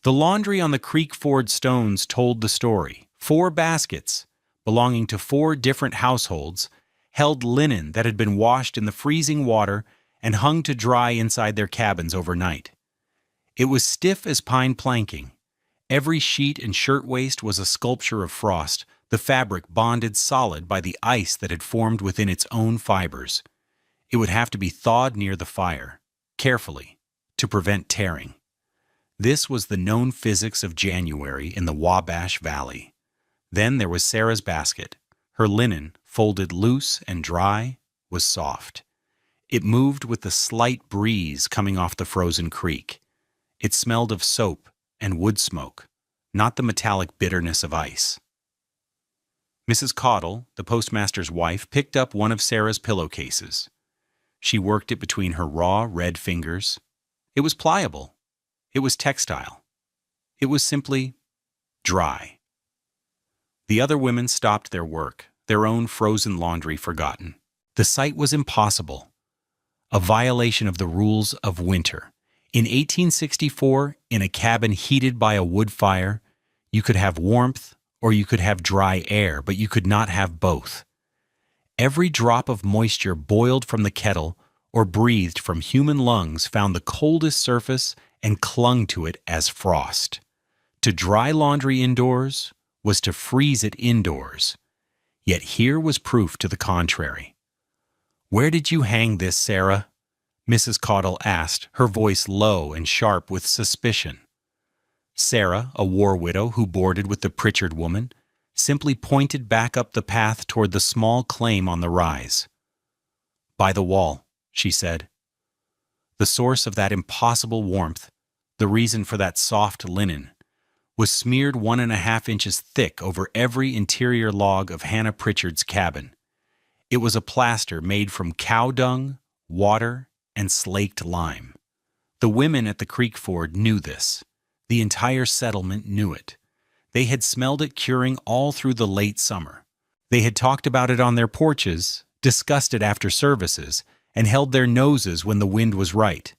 The laundry on the creek ford stones told the story. 4 baskets, belonging to 4 different households, held linen that had been washed in the freezing water and hung to dry inside their cabins overnight. It was stiff as pine planking. Every sheet and shirtwaist was a sculpture of frost, the fabric bonded solid by the ice that had formed within its own fibers. It would have to be thawed near the fire, carefully, to prevent tearing. This was the known physics of January in the Wabash Valley. Then there was Sarah's basket. Her linen, folded loose and dry, was soft. It moved with the slight breeze coming off the frozen creek. It smelled of soap and wood smoke, not the metallic bitterness of ice. Mrs. Caudle, the postmaster's wife, picked up one of Sarah's pillowcases. She worked it between her raw, red fingers. It was pliable. It was textile. It was simply dry. The other women stopped their work, their own frozen laundry forgotten. The sight was impossible, a violation of the rules of winter. In 1864, in a cabin heated by a wood fire, you could have warmth or you could have dry air, but you could not have both. Every drop of moisture boiled from the kettle or breathed from human lungs found the coldest surface and clung to it as frost. To dry laundry indoors was to freeze it indoors. Yet here was proof to the contrary. "Where did you hang this, Sarah?" Mrs. Caudle asked, her voice low and sharp with suspicion. Sarah, a war widow who boarded with the Pritchard woman, simply pointed back up the path toward the small claim on the rise. "By the wall," she said. The source of that impossible warmth, the reason for that soft linen, was smeared 1.5 inches thick over every interior log of Hannah Pritchard's cabin. It was a plaster made from cow dung, water, and slaked lime. The women at the creek ford knew this. The entire settlement knew it. They had smelled it curing all through the late summer. They had talked about it on their porches, discussed it after services, and held their noses when the wind was right.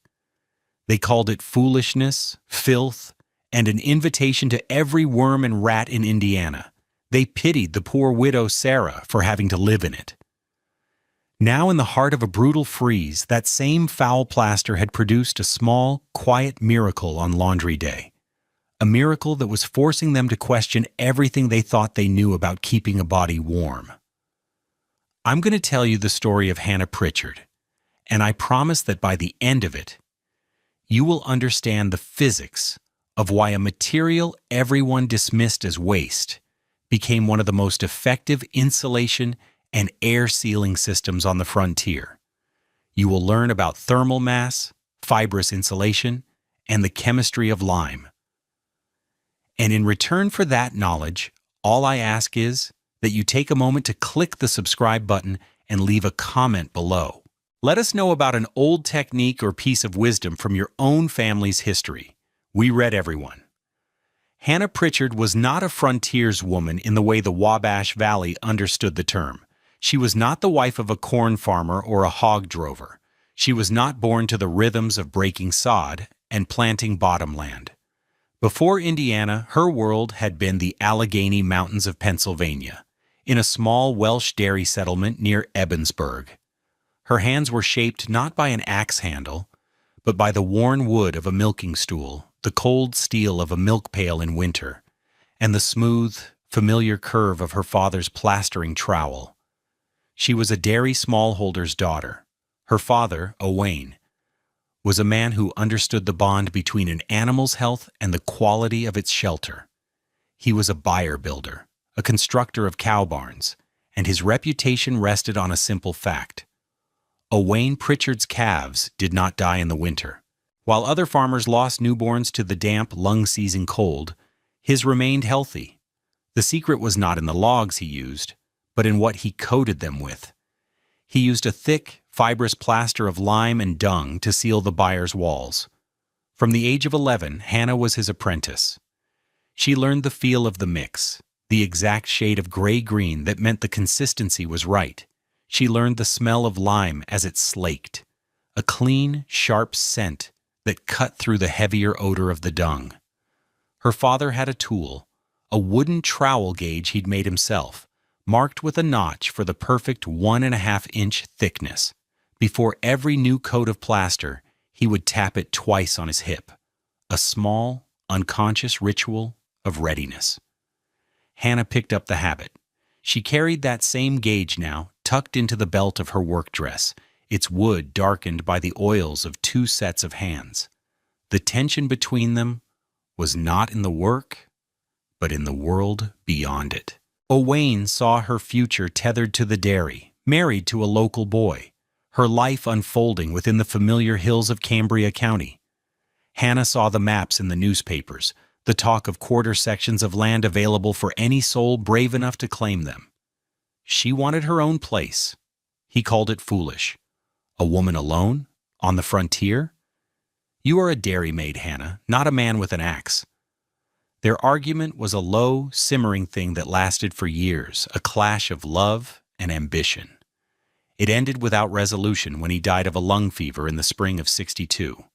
They called it foolishness, filth, and an invitation to every worm and rat in Indiana. They pitied the poor widow Sarah for having to live in it. Now in the heart of a brutal freeze, that same foul plaster had produced a small, quiet miracle on laundry day. A miracle that was forcing them to question everything they thought they knew about keeping a body warm. I'm going to tell you the story of Hannah Pritchard, and I promise that by the end of it, you will understand the physics of why a material everyone dismissed as waste became one of the most effective insulation and air sealing systems on the frontier. You will learn about thermal mass, fibrous insulation, and the chemistry of lime. And in return for that knowledge, all I ask is that you take a moment to click the subscribe button and leave a comment below. Let us know about an old technique or piece of wisdom from your own family's history. We read everyone. Hannah Pritchard was not a frontierswoman in the way the Wabash Valley understood the term. She was not the wife of a corn farmer or a hog drover. She was not born to the rhythms of breaking sod and planting bottomland. Before Indiana, her world had been the Allegheny Mountains of Pennsylvania, in a small Welsh dairy settlement near Ebensburg. Her hands were shaped not by an axe handle, but by the worn wood of a milking stool, the cold steel of a milk pail in winter, and the smooth, familiar curve of her father's plastering trowel. She was a dairy smallholder's daughter. Her father, Owain, was a man who understood the bond between an animal's health and the quality of its shelter. He was a byre builder, a constructor of cow barns, and his reputation rested on a simple fact. Owain Pritchard's calves did not die in the winter. While other farmers lost newborns to the damp, lung-seizing cold, his remained healthy. The secret was not in the logs he used, but in what he coated them with. He used a thick, fibrous plaster of lime and dung to seal the byre's walls. From the age of 11, Hannah was his apprentice. She learned the feel of the mix, the exact shade of gray-green that meant the consistency was right. She learned the smell of lime as it slaked, a clean, sharp scent that cut through the heavier odor of the dung. Her father had a tool, a wooden trowel gauge he'd made himself, marked with a notch for the perfect 1.5-inch thickness. Before every new coat of plaster, he would tap it twice on his hip, a small, unconscious ritual of readiness. Hannah picked up the habit. She carried that same gauge now, tucked into the belt of her work dress, its wood darkened by the oils of 2 sets of hands. The tension between them was not in the work, but in the world beyond it. Owain saw her future tethered to the dairy, married to a local boy, her life unfolding within the familiar hills of Cambria County. Hannah saw the maps in the newspapers, the talk of quarter sections of land available for any soul brave enough to claim them. She wanted her own place. He called it foolish. A woman alone? On the frontier? You are a dairymaid, Hannah, not a man with an axe. Their argument was a low, simmering thing that lasted for years, a clash of love and ambition. It ended without resolution when he died of a lung fever in the spring of '62.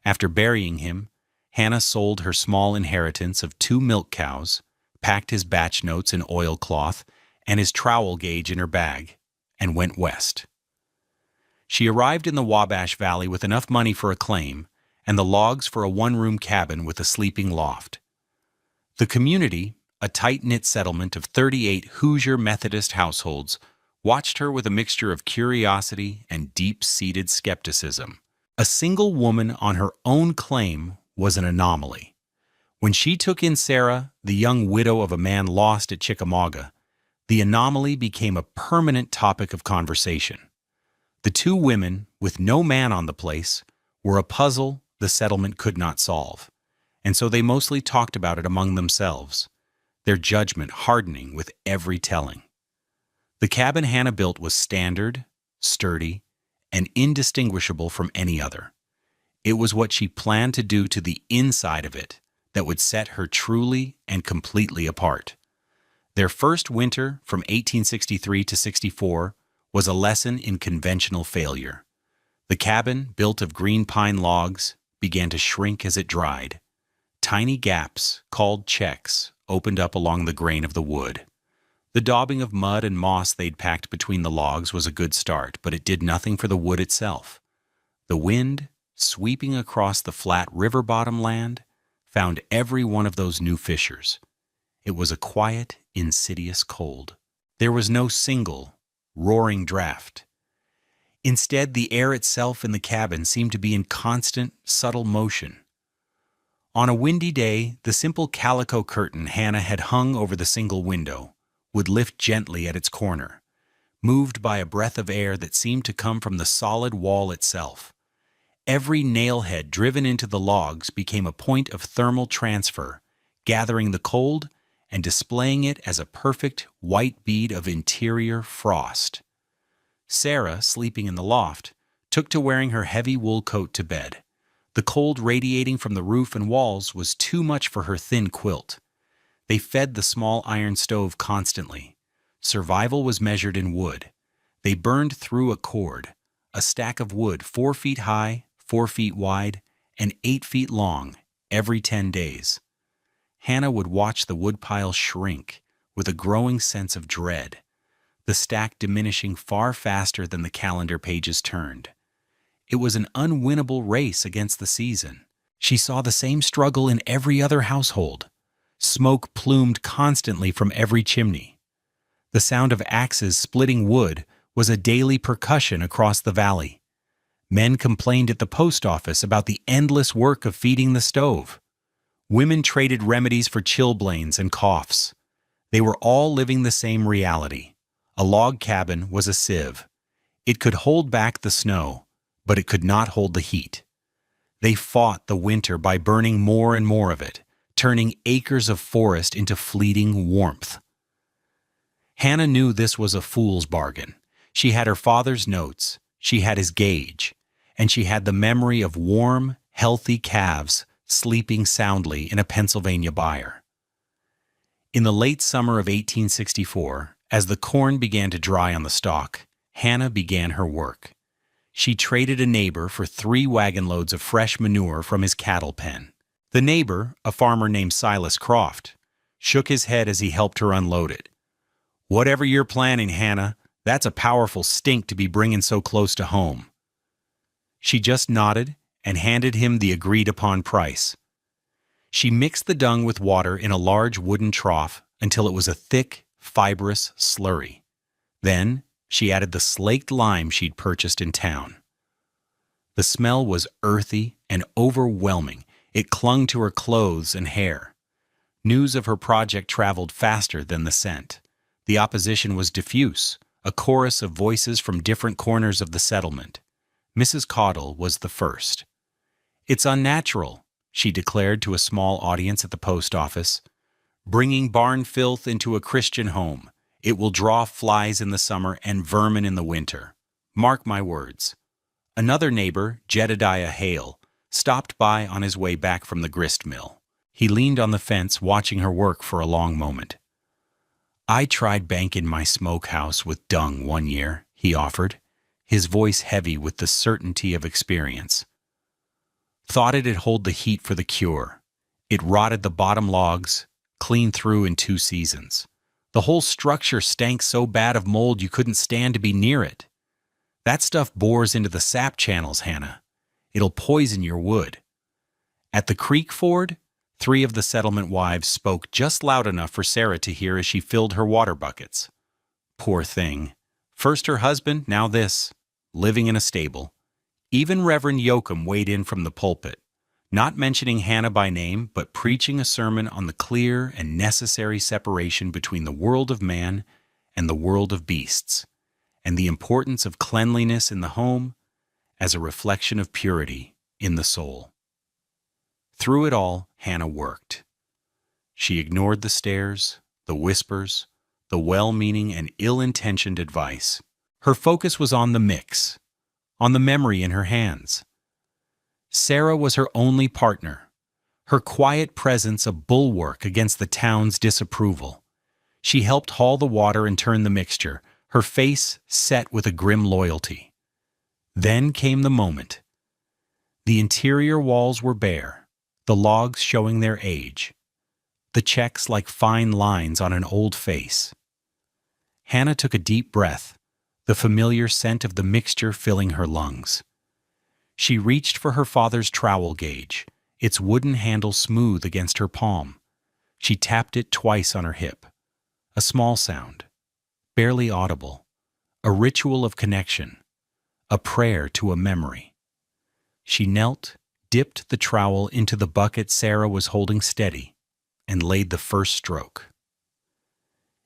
After burying him, Hannah sold her small inheritance of 2 milk cows, packed his batch notes in oilcloth and his trowel gauge in her bag, and went west. She arrived in the Wabash Valley with enough money for a claim and the logs for a 1-room cabin with a sleeping loft. The community, a tight-knit settlement of 38 Hoosier Methodist households, watched her with a mixture of curiosity and deep-seated skepticism. A single woman on her own claim was an anomaly. When she took in Sarah, the young widow of a man lost at Chickamauga, the anomaly became a permanent topic of conversation. The 2 women, with no man on the place, were a puzzle the settlement could not solve, and so they mostly talked about it among themselves, their judgment hardening with every telling. The cabin Hannah built was standard, sturdy, and indistinguishable from any other. It was what she planned to do to the inside of it that would set her truly and completely apart. Their first winter, from 1863 to '64, was a lesson in conventional failure. The cabin, built of green pine logs, began to shrink as it dried. Tiny gaps, called checks, opened up along the grain of the wood. The daubing of mud and moss they'd packed between the logs was a good start, but it did nothing for the wood itself. The wind, sweeping across the flat river-bottom land, found every one of those new fissures. It was a quiet, insidious cold. There was no single, roaring draft. Instead, the air itself in the cabin seemed to be in constant, subtle motion. On a windy day, the simple calico curtain Hannah had hung over the single window would lift gently at its corner, moved by a breath of air that seemed to come from the solid wall itself. Every nailhead driven into the logs became a point of thermal transfer, gathering the cold and displaying it as a perfect white bead of interior frost. Sarah, sleeping in the loft, took to wearing her heavy wool coat to bed. The cold radiating from the roof and walls was too much for her thin quilt. They fed the small iron stove constantly. Survival was measured in wood. They burned through a cord, a stack of wood 4 feet high, 4 feet wide, and 8 feet long, every 10 days. Hannah would watch the woodpile shrink with a growing sense of dread, the stack diminishing far faster than the calendar pages turned. It was an unwinnable race against the season. She saw the same struggle in every other household. Smoke plumed constantly from every chimney. The sound of axes splitting wood was a daily percussion across the valley. Men complained at the post office about the endless work of feeding the stove. Women traded remedies for chilblains and coughs. They were all living the same reality. A log cabin was a sieve. It could hold back the snow, but it could not hold the heat. They fought the winter by burning more and more of it, turning acres of forest into fleeting warmth. Hannah knew this was a fool's bargain. She had her father's notes, she had his gauge, and she had the memory of warm, healthy calves sleeping soundly in a Pennsylvania byre. In the late summer of 1864, as the corn began to dry on the stalk, Hannah began her work. She traded a neighbor for 3 wagon loads of fresh manure from his cattle pen. The neighbor, a farmer named Silas Croft, shook his head as he helped her unload it. "Whatever you're planning, Hannah, that's a powerful stink to be bringing so close to home." She just nodded and handed him the agreed-upon price. She mixed the dung with water in a large wooden trough until it was a thick, fibrous slurry. Then she added the slaked lime she'd purchased in town. The smell was earthy and overwhelming. It clung to her clothes and hair. News of her project traveled faster than the scent. The opposition was diffuse, a chorus of voices from different corners of the settlement. Mrs. Caudle was the first. "It's unnatural," she declared to a small audience at the post office. "Bringing barn filth into a Christian home. It will draw flies in the summer and vermin in the winter. Mark my words." Another neighbor, Jedediah Hale, stopped by on his way back from the grist mill. He leaned on the fence, watching her work for a long moment. "I tried banking my smokehouse with dung one year," he offered, his voice heavy with the certainty of experience. "Thought it'd hold the heat for the cure. It rotted the bottom logs, clean through in 2 seasons. The whole structure stank so bad of mold you couldn't stand to be near it. That stuff bores into the sap channels, Hannah. It'll poison your wood." At the creek ford, 3 of the settlement wives spoke just loud enough for Sarah to hear as she filled her water buckets. Poor thing. First her husband, now this. Living in a stable. Even Reverend Yoakum weighed in from the pulpit, not mentioning Hannah by name, but preaching a sermon on the clear and necessary separation between the world of man and the world of beasts, and the importance of cleanliness in the home as a reflection of purity in the soul. Through it all, Hannah worked. She ignored the stares, the whispers, the well-meaning and ill-intentioned advice. Her focus was on the mix, on the memory in her hands. Sarah was her only partner, her quiet presence a bulwark against the town's disapproval. She helped haul the water and turn the mixture, her face set with a grim loyalty. Then came the moment. The interior walls were bare, the logs showing their age, the checks like fine lines on an old face. Hannah took a deep breath, the familiar scent of the mixture filling her lungs. She reached for her father's trowel gauge, its wooden handle smooth against her palm. She tapped it twice on her hip. A small sound, barely audible, a ritual of connection, a prayer to a memory. She knelt, dipped the trowel into the bucket Sarah was holding steady, and laid the first stroke.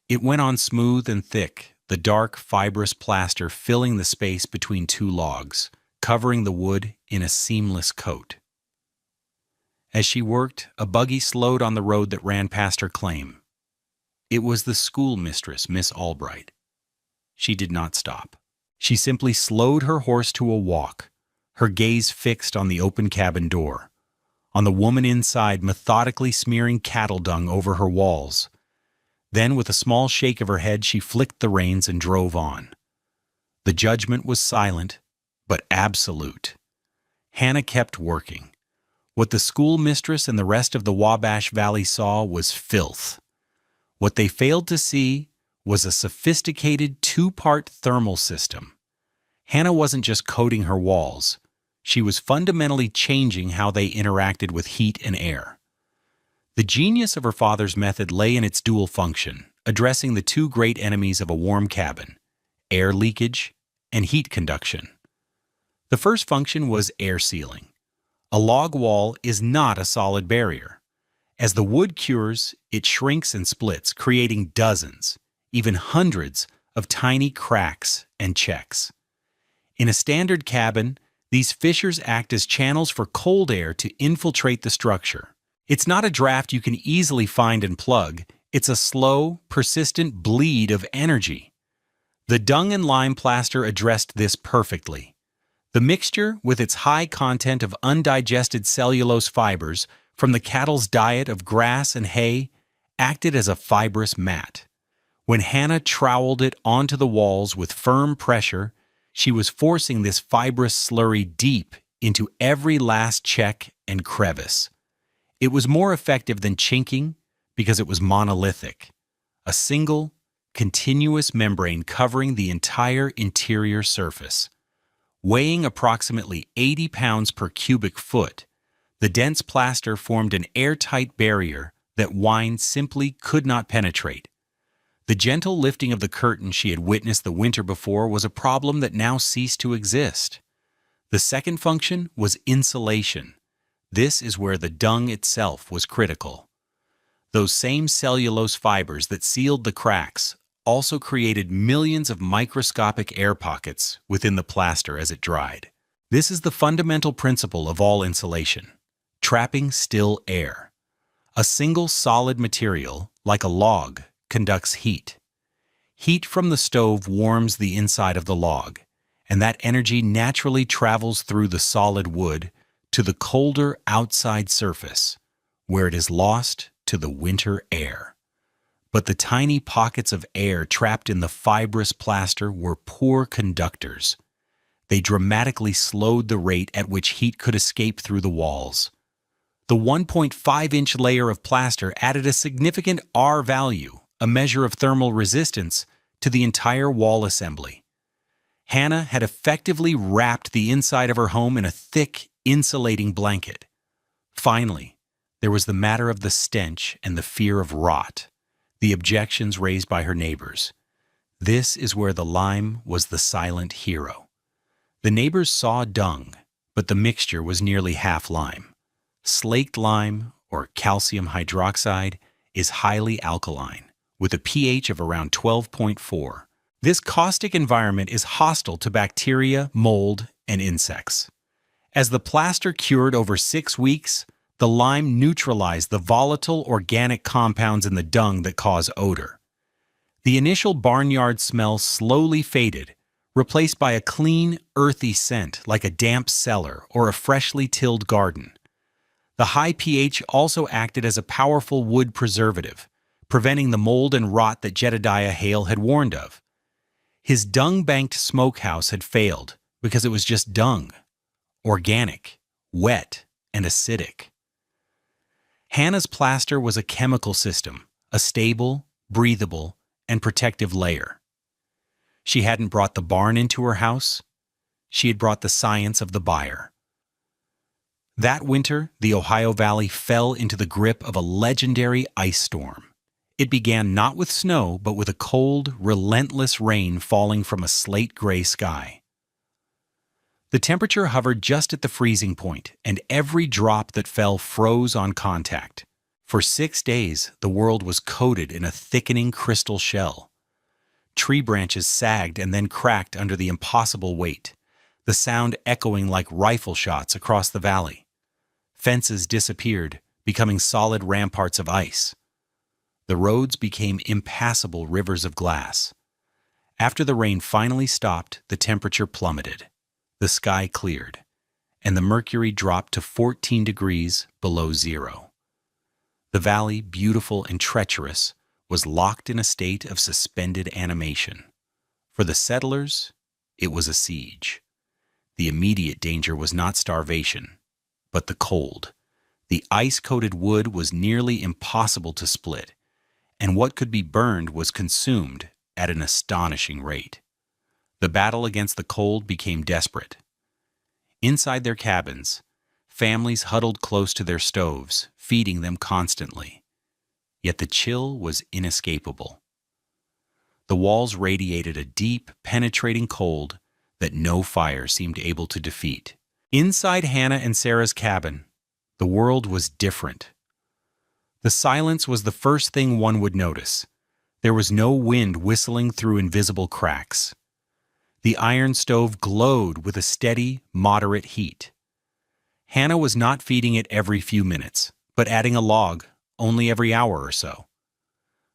It went on smooth and thick, the dark, fibrous plaster filling the space between 2 logs, covering the wood in a seamless coat. As she worked, a buggy slowed on the road that ran past her claim. It was the schoolmistress, Miss Albright. She did not stop. She simply slowed her horse to a walk, her gaze fixed on the open cabin door, on the woman inside methodically smearing cattle dung over her walls. Then, with a small shake of her head, she flicked the reins and drove on. The judgment was silent, but absolute. Hannah kept working. What the schoolmistress and the rest of the Wabash Valley saw was filth. What they failed to see was a sophisticated 2-part thermal system. Hannah wasn't just coating her walls. She was fundamentally changing how they interacted with heat and air. The genius of her father's method lay in its dual function, addressing the 2 great enemies of a warm cabin: air leakage and heat conduction. The first function was air sealing. A log wall is not a solid barrier. As the wood cures, it shrinks and splits, creating dozens, even hundreds, of tiny cracks and checks. In a standard cabin, these fissures act as channels for cold air to infiltrate the structure. It's not a draft you can easily find and plug. It's a slow, persistent bleed of energy. The dung and lime plaster addressed this perfectly. The mixture, with its high content of undigested cellulose fibers from the cattle's diet of grass and hay, acted as a fibrous mat. When Hannah troweled it onto the walls with firm pressure, she was forcing this fibrous slurry deep into every last check and crevice. It was more effective than chinking because it was monolithic, a single, continuous membrane covering the entire interior surface. Weighing approximately 80 pounds per cubic foot, the dense plaster formed an airtight barrier that wine simply could not penetrate. The gentle lifting of the curtain she had witnessed the winter before was a problem that now ceased to exist. The second function was insulation. This is where the dung itself was critical. Those same cellulose fibers that sealed the cracks also created millions of microscopic air pockets within the plaster as it dried. This is the fundamental principle of all insulation: trapping still air. A single solid material, like a log, conducts heat. Heat from the stove warms the inside of the log, and that energy naturally travels through the solid wood to the colder outside surface, where it is lost to the winter air. But the tiny pockets of air trapped in the fibrous plaster were poor conductors. They dramatically slowed the rate at which heat could escape through the walls. The 1.5-inch layer of plaster added a significant R value, a measure of thermal resistance, to the entire wall assembly. Hannah had effectively wrapped the inside of her home in a thick, insulating blanket. Finally, there was the matter of the stench and the fear of rot, the objections raised by her neighbors. This is where the lime was the silent hero. The neighbors saw dung, but the mixture was nearly half lime. Slaked lime, or calcium hydroxide, is highly alkaline, with a pH of around 12.4. This caustic environment is hostile to bacteria, mold, and insects. As the plaster cured over 6 weeks, the lime neutralized the volatile organic compounds in the dung that cause odor. The initial barnyard smell slowly faded, replaced by a clean, earthy scent like a damp cellar or a freshly tilled garden. The high pH also acted as a powerful wood preservative, preventing the mold and rot that Jedediah Hale had warned of. His dung-banked smokehouse had failed because it was just dung, organic, wet, and acidic. Hannah's plaster was a chemical system, a stable, breathable, and protective layer. She hadn't brought the barn into her house. She had brought the science of the buyer. That winter, the Ohio Valley fell into the grip of a legendary ice storm. It began not with snow, but with a cold, relentless rain falling from a slate-gray sky. The temperature hovered just at the freezing point, and every drop that fell froze on contact. For 6 days, the world was coated in a thickening crystal shell. Tree branches sagged and then cracked under the impossible weight, the sound echoing like rifle shots across the valley. Fences disappeared, becoming solid ramparts of ice. The roads became impassable rivers of glass. After the rain finally stopped, the temperature plummeted. The sky cleared, and the mercury dropped to 14 degrees below zero. The valley, beautiful and treacherous, was locked in a state of suspended animation. For the settlers, it was a siege. The immediate danger was not starvation, but the cold. The ice-coated wood was nearly impossible to split, and what could be burned was consumed at an astonishing rate. The battle against the cold became desperate. Inside their cabins, families huddled close to their stoves, feeding them constantly. Yet the chill was inescapable. The walls radiated a deep, penetrating cold that no fire seemed able to defeat. Inside Hannah and Sarah's cabin, the world was different. The silence was the first thing one would notice. There was no wind whistling through invisible cracks. The iron stove glowed with a steady, moderate heat. Hannah was not feeding it every few minutes, but adding a log only every hour or so.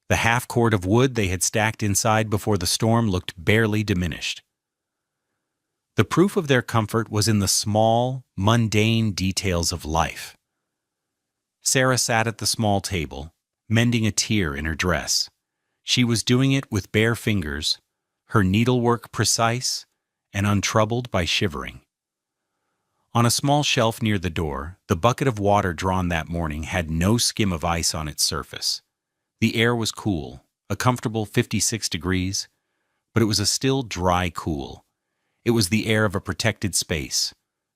The half-cord of wood they had stacked inside before the storm looked barely diminished. The proof of their comfort was in the small, mundane details of life. Sarah sat at the small table, mending a tear in her dress. She was doing it with bare fingers, her needlework precise and untroubled by shivering. On a small shelf near the door, the bucket of water drawn that morning had no skim of ice on its surface. The air was cool, a comfortable 56 degrees, but it was a still dry cool. It was the air of a protected space,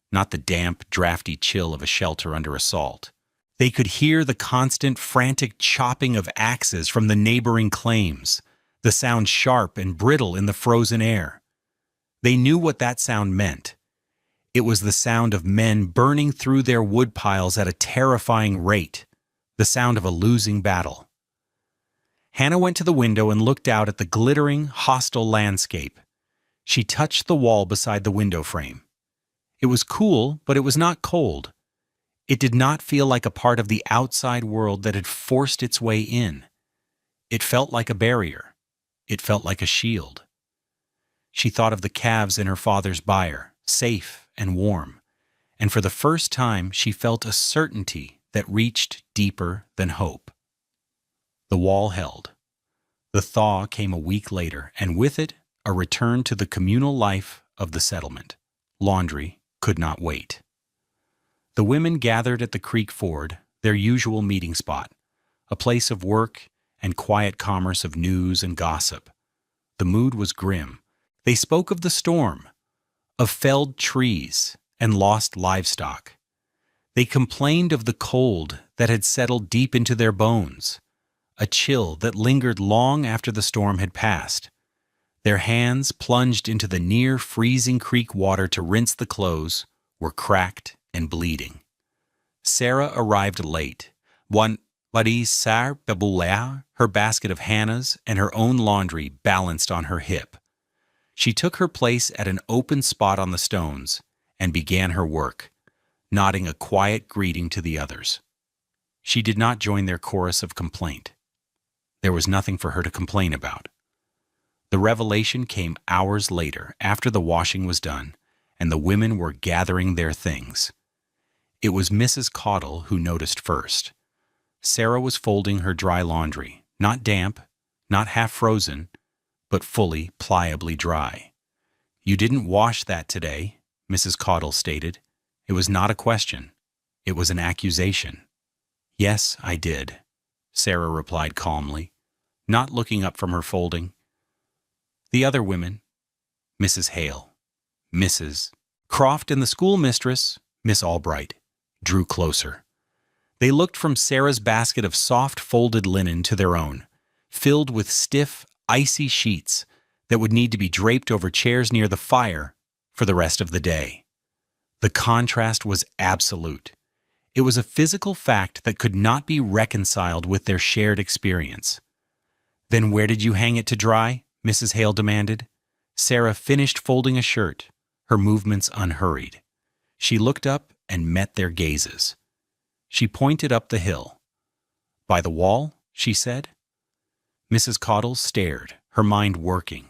not the damp, drafty chill of a shelter under assault. They could hear the constant, frantic chopping of axes from the neighboring claims, the sound sharp and brittle in the frozen air. They knew what that sound meant. It was the sound of men burning through their wood piles at a terrifying rate, the sound of a losing battle. Hannah went to the window and looked out at the glittering, hostile landscape. She touched the wall beside the window frame. It was cool, but it was not cold. It did not feel like a part of the outside world that had forced its way in. It felt like a barrier. It felt like a shield. She thought of the calves in her father's byre, safe and warm, and for the first time she felt a certainty that reached deeper than hope. The wall held. The thaw came a week later, and with it, a return to the communal life of the settlement. Laundry could not wait. The women gathered at the creek ford, their usual meeting spot, a place of work and quiet commerce of news and gossip. The mood was grim. They spoke of the storm, of felled trees and lost livestock. They complained of the cold that had settled deep into their bones, a chill that lingered long after the storm had passed. Their hands, plunged into the near-freezing creek water to rinse the clothes, were cracked and bleeding. Sarah arrived late. Her basket of Hannah's and her own laundry balanced on her hip. She took her place at an open spot on the stones and began her work, nodding a quiet greeting to the others. She did not join their chorus of complaint. There was nothing for her to complain about. The revelation came hours later, after the washing was done, and the women were gathering their things. It was Mrs. Caudle who noticed first. Sarah was folding her dry laundry, not damp, not half-frozen, but fully, pliably dry. "You didn't wash that today," Mrs. Caudle stated. It was not a question. It was an accusation. "Yes, I did," Sarah replied calmly, not looking up from her folding. The other women, Mrs. Hale, Mrs. Croft, and the schoolmistress, Miss Albright, drew closer. They looked from Sarah's basket of soft folded linen to their own, filled with stiff, icy sheets that would need to be draped over chairs near the fire for the rest of the day. The contrast was absolute. It was a physical fact that could not be reconciled with their shared experience. "Then where did you hang it to dry?" Mrs. Hale demanded. Sarah finished folding a shirt, her movements unhurried. She looked up and met their gazes. She pointed up the hill. "By the wall?" she said. Mrs. Caudle stared, her mind working,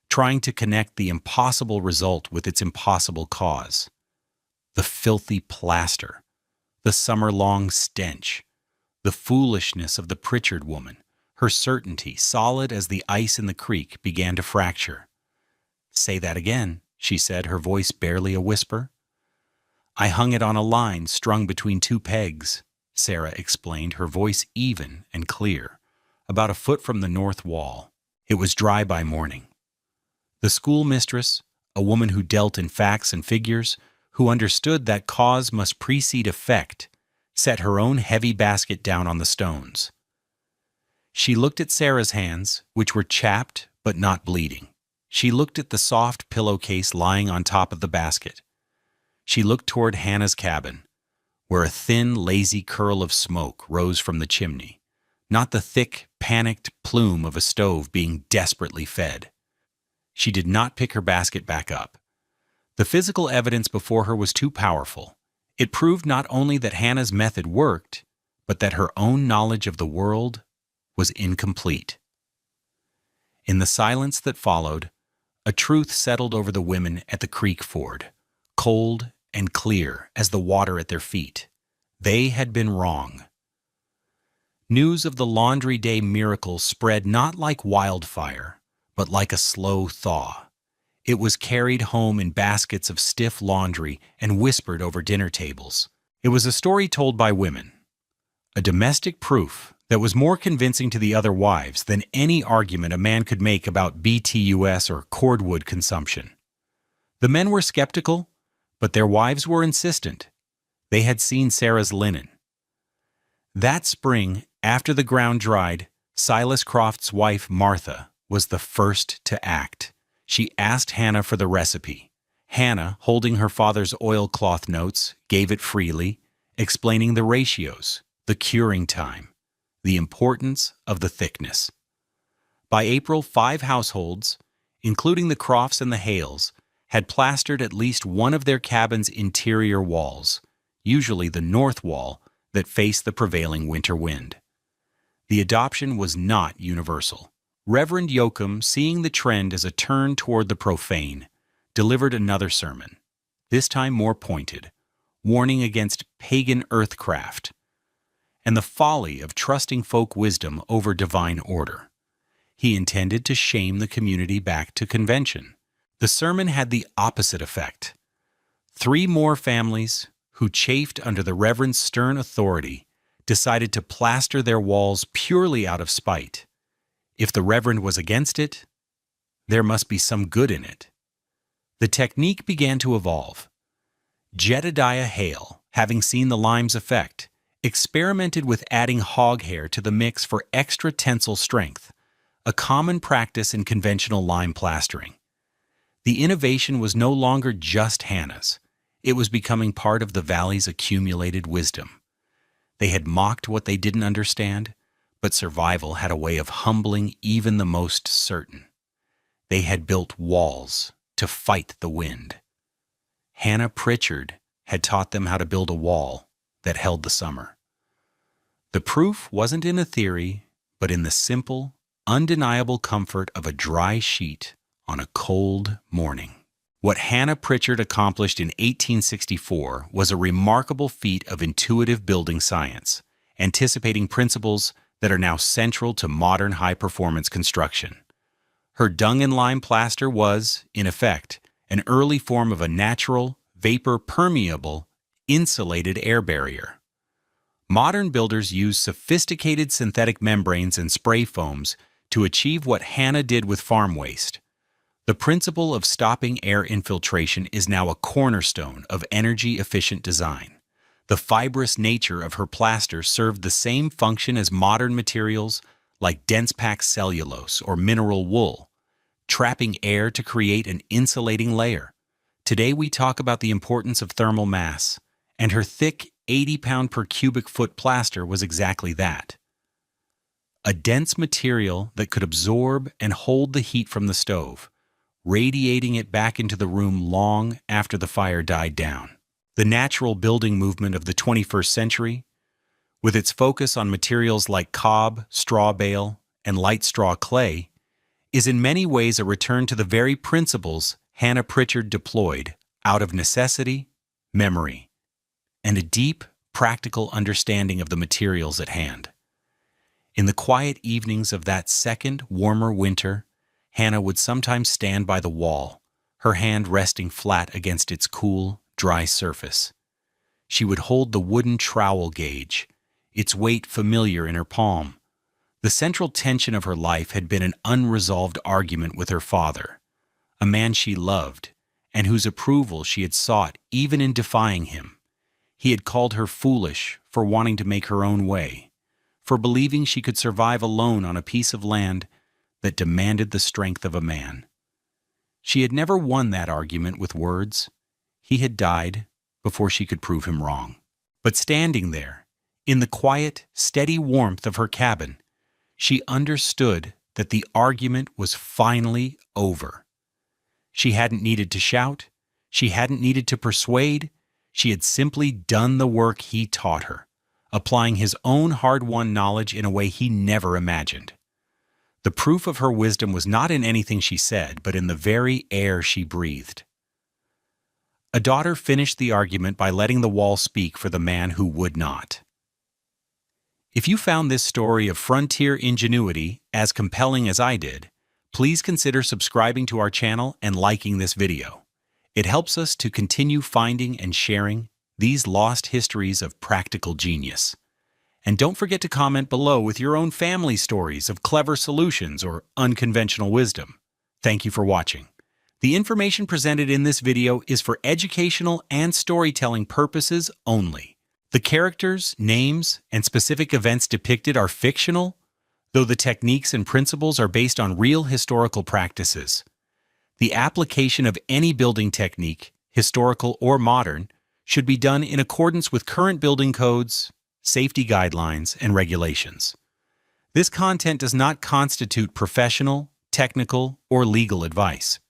trying to connect the impossible result with its impossible cause. The filthy plaster, the summer-long stench, the foolishness of the Pritchard woman, her certainty, solid as the ice in the creek, began to fracture. "Say that again," she said, her voice barely a whisper. "I hung it on a line strung between two pegs," Sarah explained, her voice even and clear, about a foot from the north wall. It was dry by morning. The schoolmistress, a woman who dealt in facts and figures, who understood that cause must precede effect, set her own heavy basket down on the stones. She looked at Sarah's hands, which were chapped but not bleeding. She looked at the soft pillowcase lying on top of the basket. She looked toward Hannah's cabin, where a thin, lazy curl of smoke rose from the chimney, not the thick, panicked plume of a stove being desperately fed. She did not pick her basket back up. The physical evidence before her was too powerful. It proved not only that Hannah's method worked, but that her own knowledge of the world was incomplete. In the silence that followed, a truth settled over the women at the creek ford, cold and clear as the water at their feet. They had been wrong. News of the Laundry Day miracle spread not like wildfire, but like a slow thaw. It was carried home in baskets of stiff laundry and whispered over dinner tables. It was a story told by women, a domestic proof that was more convincing to the other wives than any argument a man could make about BTUS or cordwood consumption. The men were skeptical, but their wives were insistent. They had seen Sarah's linen. That spring, after the ground dried, Silas Croft's wife, Martha, was the first to act. She asked Hannah for the recipe. Hannah, holding her father's oilcloth notes, gave it freely, explaining the ratios, the curing time, the importance of the thickness. By April, 5 households, including the Crofts and the Hales, had plastered at least one of their cabin's interior walls, usually the north wall that faced the prevailing winter wind. The adoption was not universal. Reverend Yoakum, seeing the trend as a turn toward the profane, delivered another sermon, this time more pointed, warning against pagan earthcraft and the folly of trusting folk wisdom over divine order. He intended to shame the community back to convention. The sermon had the opposite effect. 3 more families, who chafed under the Reverend's stern authority, decided to plaster their walls purely out of spite. If the Reverend was against it, there must be some good in it. The technique began to evolve. Jedediah Hale, having seen the lime's effect, experimented with adding hog hair to the mix for extra tensile strength, a common practice in conventional lime plastering. The innovation was no longer just Hannah's. It was becoming part of the valley's accumulated wisdom. They had mocked what they didn't understand, but survival had a way of humbling even the most certain. They had built walls to fight the wind. Hannah Pritchard had taught them how to build a wall that held the summer. The proof wasn't in a theory, but in the simple, undeniable comfort of a dry sheet on a cold morning. What Hannah Pritchard accomplished in 1864 was a remarkable feat of intuitive building science, anticipating principles that are now central to modern high-performance construction. Her dung and lime plaster was, in effect, an early form of a natural, vapor-permeable, insulated air barrier. Modern builders use sophisticated synthetic membranes and spray foams to achieve what Hannah did with farm waste. The principle of stopping air infiltration is now a cornerstone of energy-efficient design. The fibrous nature of her plaster served the same function as modern materials like dense-packed cellulose or mineral wool, trapping air to create an insulating layer. Today we talk about the importance of thermal mass, and her thick 80-pound per cubic foot plaster was exactly that. A dense material that could absorb and hold the heat from the stove, radiating it back into the room long after the fire died down. The natural building movement of the 21st century, with its focus on materials like cob, straw bale, and light straw clay, is in many ways a return to the very principles Hannah Pritchard deployed out of necessity, memory, and a deep, practical understanding of the materials at hand. In the quiet evenings of that second, warmer winter, Hannah would sometimes stand by the wall, her hand resting flat against its cool, dry surface. She would hold the wooden trowel gauge, its weight familiar in her palm. The central tension of her life had been an unresolved argument with her father, a man she loved, and whose approval she had sought even in defying him. He had called her foolish for wanting to make her own way, for believing she could survive alone on a piece of land that demanded the strength of a man. She had never won that argument with words. He had died before she could prove him wrong. But standing there, in the quiet, steady warmth of her cabin, she understood that the argument was finally over. She hadn't needed to shout. She hadn't needed to persuade. She had simply done the work he taught her, applying his own hard-won knowledge in a way he never imagined. The proof of her wisdom was not in anything she said, but in the very air she breathed. A daughter finished the argument by letting the wall speak for the man who would not. If you found this story of frontier ingenuity as compelling as I did, please consider subscribing to our channel and liking this video. It helps us to continue finding and sharing these lost histories of practical genius. And don't forget to comment below with your own family stories of clever solutions or unconventional wisdom. Thank you for watching. The information presented in this video is for educational and storytelling purposes only. The characters, names, and specific events depicted are fictional, though the techniques and principles are based on real historical practices. The application of any building technique, historical or modern, should be done in accordance with current building codes, safety guidelines, and regulations. This content does not constitute professional, technical, or legal advice.